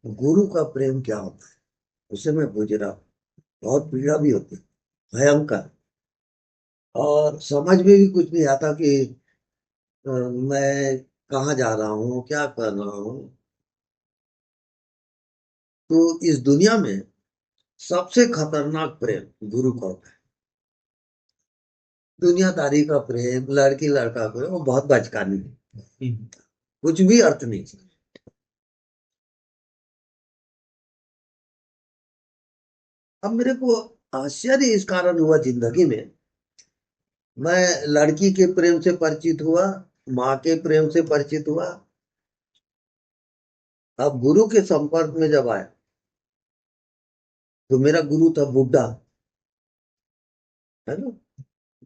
गुरु का प्रेम क्या होता है, उसे मैं पूछ रहा हूँ। बहुत पीड़ा भी होती है, भयंकर। और समझ में भी कुछ नहीं आता कि मैं कहाँ जा रहा हूँ, क्या कर रहा हूँ। तो इस दुनिया में सबसे खतरनाक प्रेम गुरु का होता है। दुनियादारी का प्रेम, लड़की लड़का का प्रेम, वो बहुत बचकानी है। कुछ भी अर्थ नहीं। अब मेरे को आश्चर्य इस कारण हुआ जिंदगी में। मैं लड़की के प्रेम से परिचित हुआ, माँ के प्रेम से परिचित हुआ। अब गुरु के संपर्क में जब आया तो मेरा गुरु था बुड्ढा, है ना,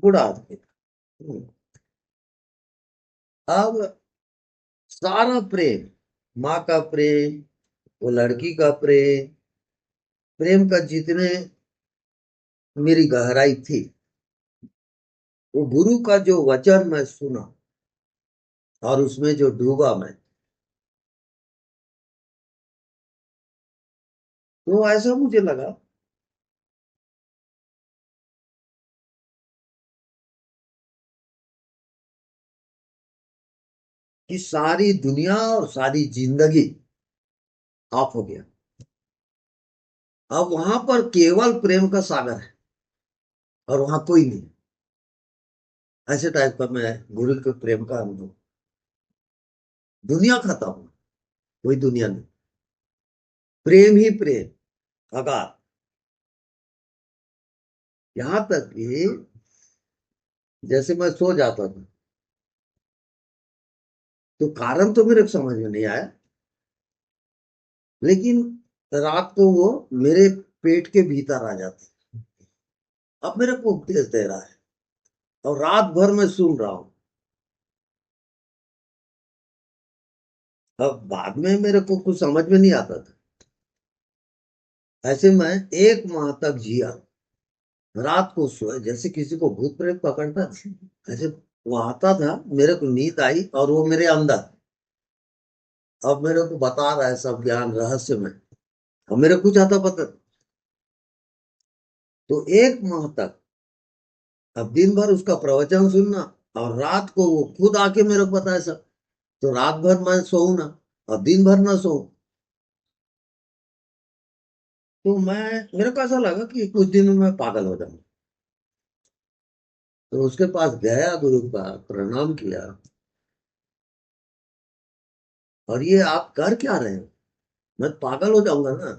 बूढ़ा आदमी। हम्म। अब सारा प्रेम, माँ का प्रेम, वो लड़की का प्रेम, प्रेम का जितने मेरी गहराई थी, वो गुरु का जो वचन मैं सुना और उसमें जो डूबा मैं, तो ऐसा मुझे लगा कि सारी दुनिया और सारी जिंदगी ऑफ हो गया। अब वहां पर केवल प्रेम का सागर है और वहां कोई नहीं। ऐसे टाइप का मैं गुरु के प्रेम का अनुभव। दुनिया खत्म, कोई दुनिया नहीं, प्रेम ही प्रेम, अगाध। यहां तक कि जैसे मैं सो जाता था तो कारण तो मेरे को समझ में नहीं आया, लेकिन रात को वो मेरे पेट के भीतर आ जाती। अब मेरे को उपदेश दे रहा है और रात भर मैं सुन रहा हूँ। अब बाद में मेरे को कुछ समझ में नहीं आता था। ऐसे मैं 1 माह तक जिया। रात को सोए जैसे किसी को भूत प्रेत पकड़ता था, ऐसे वो आता था, मेरे को नींद आई और वो मेरे अंदर अब मेरे को बता रहा है सब ज्ञान रहस्य में। और मेरे कुछ आता पता। तो 1 माह तक, अब दिन भर उसका प्रवचन सुनना और रात को वो खुद आके मेरे को बताए सब। तो रात भर मैं सोऊं ना और दिन भर ना सोऊं। तो मेरे को ऐसा लगा कि कुछ दिन में मैं पागल हो जाऊंगा। तो उसके पास गया, गुरु का प्रणाम किया। और ये आप कर क्या रहे हो? मैं पागल हो जाऊंगा ना।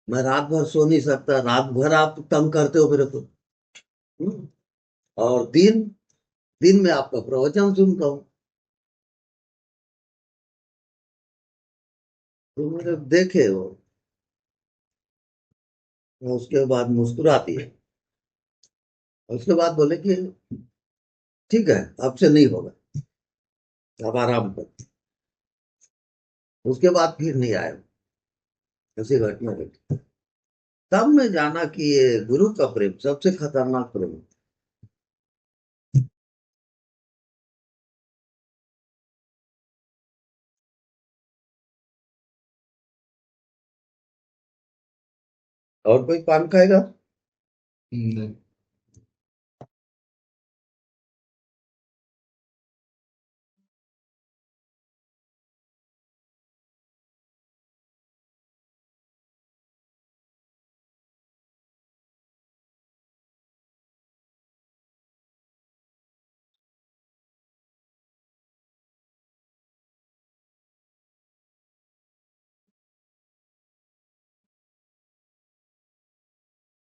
मैं रात भर सो नहीं सकता, रात भर आप तंग करते हो मेरे को। हम्म। और दिन दिन में आपका प्रवचन सुनता हूँ। तो मेरे देखे वो उसके बाद मुस्कुराती है। और उसके बाद बोले कि ठीक है, अब से नहीं होगा, अब आराम कर। उसके बाद फिर नहीं आया। ऐसी घटना घटी। तब मैं जाना कि ये गुरु का प्रेम सबसे खतरनाक प्रेम है। और कोई पान खाएगा? नहीं।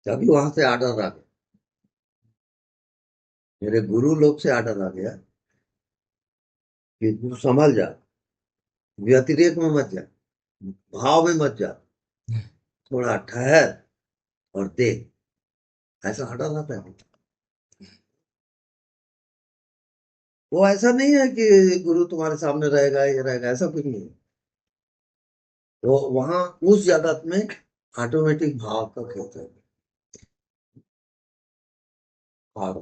तभी वहां से आर्डर आ गया, मेरे गुरु लोग से आर्डर आ गया कि तू संभल जा, व्यतिरेक में मत जा, भाव में मत जा, थोड़ा ठहर और देख। ऐसा आर्डर आता है। वो ऐसा नहीं है कि गुरु तुम्हारे सामने रहेगा, ये रहेगा, ऐसा कुछ नहीं है। वो वहां उस जगत में ऑटोमेटिक भाव का खेल है। भाव।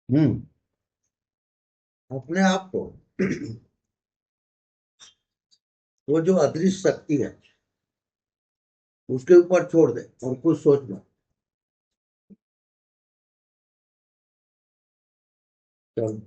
हम्म अपने आप को वो जो अदृश्य शक्ति है उसके ऊपर छोड़ दे और कुछ सोच मत। चल।